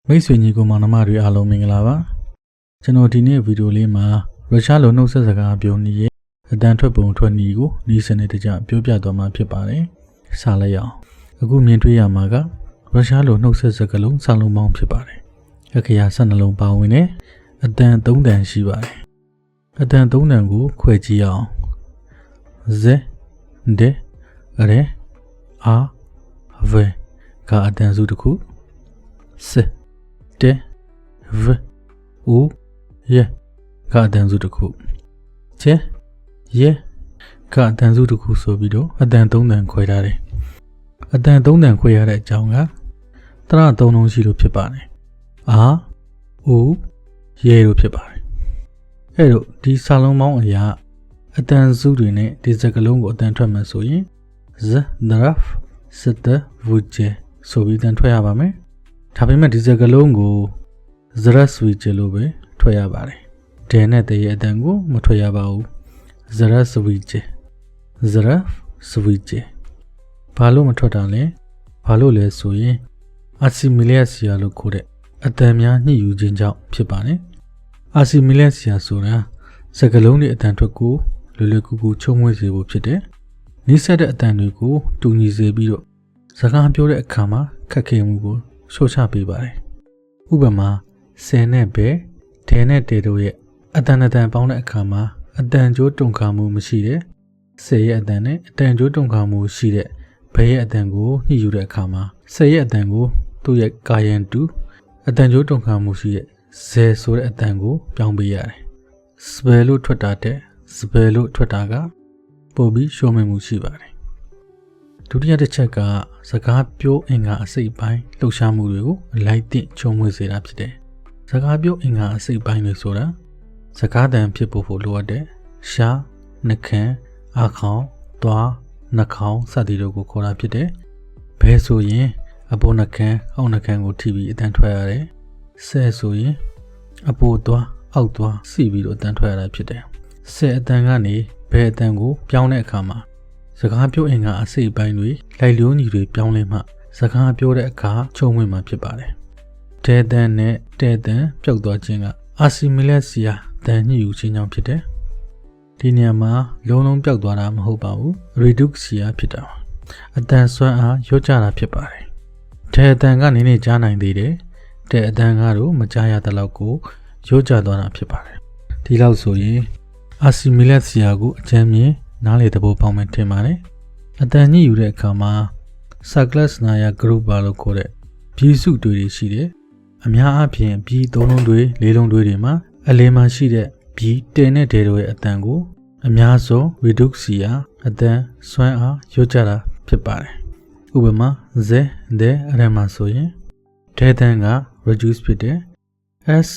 မိတ်ဆွေညီကိုမောင်နှမတွေအားလုံးမင်္ဂလာပါကျွန်တော်ဒီနေ့ဗီဒီယိုလေးမှာရုရှားလိုနှုတ်ဆက်စကားပြောနည်းရဲ့အတန်ထွက်ပုံထွက်နည်းကိုနည်းစနစ်တကျပြောပြသွားမှာဖြစ်ပါတယ်စလိုက်ရအောင်အခုမြင်တွေ့ရမှာကရုရှားလိုနှုတ်ဆက်စကားလုံးစာလုံးပေါင်းဖြစ်ပါတယ်အခရာ12လုံးပါဝင်တယ်အတန်3တန်ရှိပါတယ်အတန်3တန်ကိုခွဲကြည့်အောင်ဇဒရဲအာဗေကအတန်စုတစ်ခုစတေဗူယေကအတန်စုတစ်ခုချေယေကအတန်စုတစ်ခုဆိုပြီးတော့အတန်3တန်ခွဲထားတယ်အတန်3တန်ခွဲရတဲ့အကြောင်းကတရ3လုံးရှိလို့ဖြစ်ပါတယ်အာဥယေလို့ဖြစ်ပါတယ်အဲ့တော့ဒီစာလုံးပေါင်းအရာအတန်စုတွေနဲ့ဒီစကားလုံးကိုအတန်ထွက်မှဆိုရင်ဇဒရဖစတဗူဂျေဆိုပြီးအတန်ထွက်ရပါမယ်ဒါပေမဲ့ဒီစကားလုံးကိုဇရတ်ဆွီဂျေလို့ပဲထွက်ရပါတယ်ဒဲနဲ့တရဲ့အတန်ကိုမထွက်ရပါဘူးဇရတ်ဆွီဂျေဇရတ်ဆွီဂျေဘာလို့မထွက်တာလဲဘာလို့လဲဆိုရင်အာစီမီလီယက်ဆီယာလို့ခေါ်တဲ့အတန်များညှိယူခြင်းကြောင့်ဖြစ်ပါတယ်အာစီမီလီယက်ဆီယာဆိုတာစကားလုံးတွေအတန်ထွက်ကိုလွယ်လွယ်ကူကူချုံမွေးစေဖို့ဖြစ်တယ်နှိစက်တဲ့အတန်တွေကိုတူညီစေပြီးတော့စကားပြောတဲ့အခါမှာခက်ခဲမှုကိုရှော့ချပေးပါတယ်ဥပမာဆယ်နဲ့ဘဲဒဲနဲ့တေတို့ရဲ့အတန်ပေါင်းတဲ့အခါမှာအတန်ကျိုးတုံခါမှုမရှိတဲ့ဆယ်ရဲ့အတန်နဲ့အတန်ကျိုးတုံခါမှုရှိတဲ့ဘဲရဲ့အတန်ကိုညှိယူတဲ့အခါမှာဆယ်ရဲ့အတန်ကိုသူ့ရဲ့ကာယံတူအတန်ကျိုးတုံခါမှုရှိတဲ့ဇယ်ဆိုတဲ့အတန်ကိုပြောင်းပေးရတယ်စပယ်လို့ထွက်တာတဲ့စပယ်လို့ထွက်တာကပို့ပြီးရှုံးမှမှုရှိပါတယ်ဒုတိယတစ်ချက်ကစကားပြောအင်္ဂါအစိတ်ပိုင်းလှုပ်ရှားမှုတွေကိုအလိုက်သင့်ချုံမွေစေတာဖြစ်တယ်စကားပြောအင်္ဂါအစိတ်ပိုင်းတွေဆိုတာစကားတန်ဖြစ်ဖို့လိုအပ်တဲ့ရှားနှခမ်းအခေါင်သွားနှာခေါင်းစသည်တို့ကိုခေါ်တာဖြစ်တယ်ဘဲဆိုရင်အပေါ်နှခမ်းအောက်နှခမ်းကိုထိပြီးအတန်ထွက်ရတယ်ဆဲဆိုရင်အပေါ်သွားအောက်သွားစီပြီးတော့အတန်ထွက်ရတာဖြစ်တယ်ဆဲအတန်ကနေဘဲအတန်ကိုပြောင်းတဲ့အခါမှာစကားပြောအင်္ဂါအစိတ်ပိုင်းတွေလိုက်လျိုးညီတွေပြောင်းလဲမှစကားပြောတဲ့အခါချုံဝင်မှာဖြစ်ပါတယ်တဲတန်နဲ့တဲတန်ပျောက်သွားခြင်းကအာစီမီလက်ဆီယာတန်ညှိယူခြင်းကြောင့်ဖြစ်တယ်ဒီနေရာမှာလုံးပျောက်သွားတာမဟုတ်ပါဘူး reduxia ဖြစ်တာအတန်ဆွမ်းအားလျော့ကျတာဖြစ်ပါတယ်တဲအတန်ကနေနေကြားနိုင်သေးတယ်တဲအတန်ကတော့မကြားရတဲ့လောက်ကိုလျော့ကျသွားတာဖြစ်ပါတယ်ဒီလောက်ဆိုရင်အာစီမီလက်ဆီယာကိုအကျဉ်းမြင်နားလေသဘောပေါက်မှထင်ပါတယ်အတန်ညှိယူတဲ့အခါမှာ Circles Naya Group ဘာလို့ခေါ်တဲ့ပြည်စုတွေရှိတယ်အများအားဖြင့်ပြည်၃လုံးတွေ၄လုံးတွေမှာအလယ်မှာရှိတဲ့ပြည်တဲနဲ့ဒေတို့ရဲ့အတန်ကိုအများဆုံး Reduxia အတန်ဆွမ်းအားလျော့ကျတာဖြစ်ပါတယ်ဥပမာဇဲဒဲအရမဆိုရင်ဒေတန်က reduce ဖြစ်တယ် S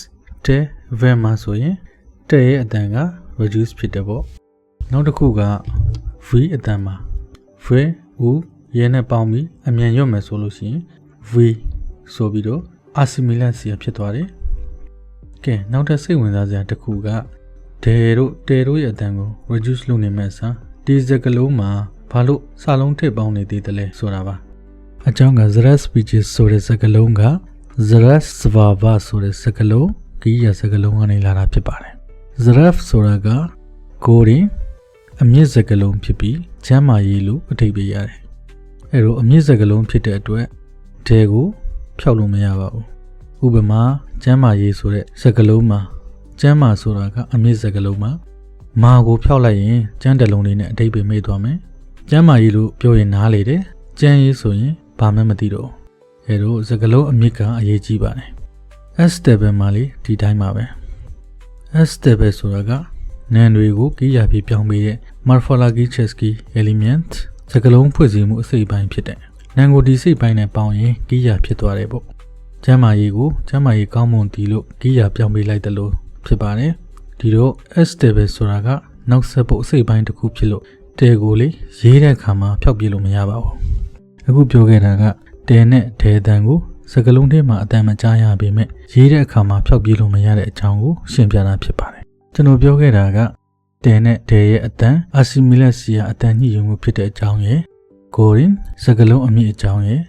တဲဗဲမှာဆိုရင်တဲရဲ့အတန်က reduce ဖြစ်တယ်ပေါ့နောက်တစ်ခုက V အတန်မှာ V ဦးရဲနဲ့ပေါင်းပြီးအမြန်ရွတ်မယ်ဆိုလို့ရှိရင် V ဆိုပြီးတော့ assimilation ဖြစ်သွားတယ်။ကဲနောက်ထပ်စိတ်ဝင်စားစရာတစ်ခုကဒေတို့တေတို့ရဲ့အတန်ကို reduce လုပ်နေမဲ့အစားဒီစကားလုံးမှာဘာလို့စာလုံးထည့်ပေါင်းနေသေးတယ်လဲဆိုတာပါ။အကြောင်းက Zarat speeches ဆိုတဲ့စကားလုံးက Zarat svava ဆိုတဲ့စကားလုံးကိရိယာစကားလုံးကနေလာတာဖြစ်ပါတယ်။ Zarat ဆိုတာကကိုရင်အမြင့်စကားလုံးဖြစ်ပြီးချမ်းမာရေးလို့အဓိပ္ပာယ်ရတယ်။အဲတော့အမြင့်စကားလုံးဖြစ်တဲ့အတွက်ဒဲကိုဖျောက်လို့မရပါဘူး။ဥပမာချမ်းမာရေးဆိုတဲ့စကားလုံးမှာချမ်းမာဆိုတာကအမြင့်စကားလုံးမှာမာကိုဖျောက်လိုက်ရင်ကျမ်းတလုံးလေးနဲ့အဓိပ္ပာယ်မေ့သွားမယ်။ချမ်းမာရေးလို့ပြောရင်နားလေတယ်။ကျမ်းရေးဆိုရင်ဘာမှမသိတော့ဘူး။အဲတော့စကားလုံးအမြင့်ကအရေးကြီးပါတယ်။ S stable မှာလေဒီတိုင်းပါပဲ။ S stable ဆိုတာကနံတွေကိုကိရိယာဖြစ်ပြောင်းပေးတဲ့ morphological element စကားလုံးဖွဲ့စည်းမှုအစိတ်ပိုင်းဖြစ်တယ်။နံကိုဒီစိတ်ပိုင်းနဲ့ပေါင်းရင်ကိရိယာဖြစ်သွားတယ်ပေါ့။ကျမ်းမာရေးကိုကျမ်းမာရေးကောင်းမွန်တည်လို့ကိရိယာပြောင်းပေးလိုက်တယ်လို့ဖြစ်ပါတယ်။ဒီတော့ S stable ဆိုတာကနောက်ဆက်ဖို့အစိတ်ပိုင်းတစ်ခုဖြစ်လို့တဲကိုလေရေးတဲ့အခါမှာဖျောက်ပြလို့မရပါဘူး။အခုပြောခဲ့တာကတဲနဲ့ဒဲတန်ကိုစကားလုံးထဲမှာအတန်မကြားရပေမဲ့ရေးတဲ့အခါမှာဖျောက်ပြလို့မရတဲ့အကြောင်းကိုရှင်းပြတာဖြစ်ပါတယ်ကျွန်တော်ပြောခဲ့တာကတဲနဲ့ဒဲရဲ့အတန် assimilation အတန်ညှိယူမှုဖြစ်တဲ့အကြောင်းရယ်ကိုရင်စကားလုံးအမြင့်အကြောင်းရယ်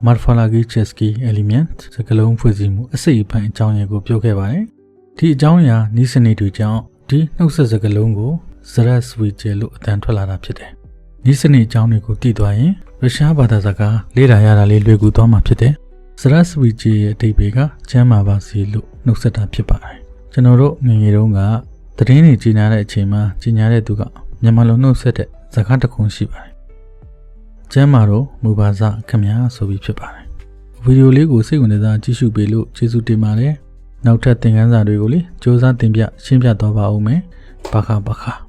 morphological element စကားလုံးဖွဲ့စည်းမှုအစိတ်အပိုင်းအကြောင်းအရာကိုပြောခဲ့ပါတယ်။ဒီအကြောင်းအရာနည်းစနစ်တွေကြောင့်ဒီနှုတ်ဆက်စကားလုံးကို Zarat switch လို့အတန်ထွက်လာတာဖြစ်တယ်။နည်းစနစ်အကြောင်းတွေကိုသိသွားရင်ရုရှားဘာသာစကားလေ့လာရတာလေးလွယ်ကူသွားမှာဖြစ်တယ်။ Zarat switch ရဲ့အဓိပ္ပာယ်ကကျမ်းမာပါစေလို့နှုတ်ဆက်တာဖြစ်ပါတယ်။ကျွန်တော်တို့ငယ်ငယ်တုန်းကသတင်းတွေကြီးညာတဲ့အချိန်မှာကြီးညာတဲ့သူကမြန်မာလိုနှုတ်ဆက်တဲ့စကားတစ်ခုရှိပါတယ်။ကျမ်းမာတော့မူပါစခင်ဗျာဆိုပြီးဖြစ်ပါတယ်။ဗီဒီယိုလေးကိုစိတ်ဝင်စားကြည့်ရှုပေးလို့ကျေးဇူးတင်ပါတယ်။နောက်ထပ်သင်ခန်းစာတွေကိုလေစ조사တင်ပြရှင်းပြတော့ပါဦးမယ်။ဘာခါ